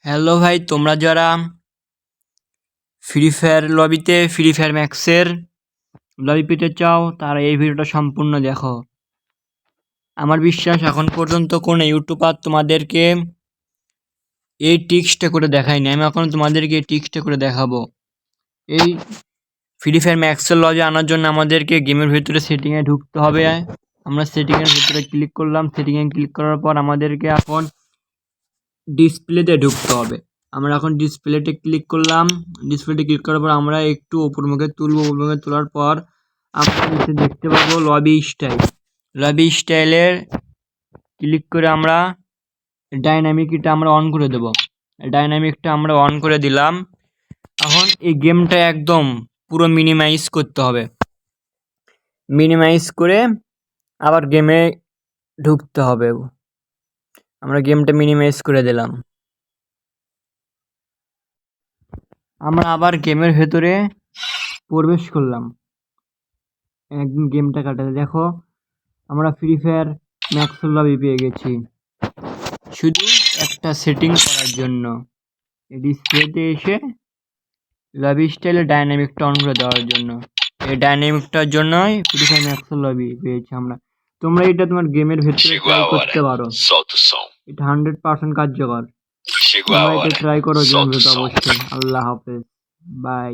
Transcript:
Hello ভাই, তোমরা যারা ফ্রি ফায়ার লবিতে ফ্রি ফায়ার ম্যাক্সের লবি পেতে চাও তারা এই ভিডিওটা সম্পূর্ণ দেখো। আমার বিশ্বাস এখন পর্যন্ত কোনো ইউটিউবার তোমাদেরকে এই টিক্সটা করে দেখায়নি। আমি এখন তোমাদেরকে এই টিক্সটা করে দেখাবো। এই ফ্রি ফায়ার ম্যাক্সের লবি আনার জন্য আমাদেরকে গেমের ভিতরে সেটিংয়ে ঢুকতে হবে। আমরা সেটিংয়ের ভিতরে ক্লিক করলাম। সেটিংয়ে ক্লিক করার পর আমাদেরকে এখন ডিসপ্লেতে ঢুকতে হবে। আমরা এখন ডিসপ্লেতে ক্লিক করলাম। ডিসপ্লেতে ক্লিক করার পর আমরা একটু উপরমুখে তুলব। উপরমুখে তোলার পর আমরা নিচে দেখতে পাবো লবি স্টাইল। লবি স্টাইলের ক্লিক করে আমরা ডাইনামিকটা আমরা অন করে দেব। ডাইনামিকটা আমরা অন করে দিলাম। এখন এই গেমটা একদম পুরো মিনিমাইজ করতে হবে। মিনিমাইজ করে আবার গেমে ঢুকতে হবে। আমরা গেমটা মিনিমাইজ করে দিলাম। আমরা আবার গেমের ভেতরে প্রবেশ করলাম। একদিন গেমটা কাটাতে দেখো আমরা ফ্রি ফায়ার ম্যাক্সের লবি পেয়ে গেছি শুধু একটা সেটিং করার জন্য। ডিসপ্লেতে এসে লবি স্টাইলে ডাইনামিকটা অন করে দেওয়ার জন্য। এই ডাইনামিকটার জন্যই ফ্রি ফায়ার ম্যাক্সের লবি পেয়েছি আমরা। তোমরা এটা তোমার গেমের ভেতরে ট্রাই করতে পারো। এটা 100% কার্যকর। তোমরা এটা ট্রাই করো গেমের ভেতরে অবশ্যই। আল্লাহ হাফেজ, বাই।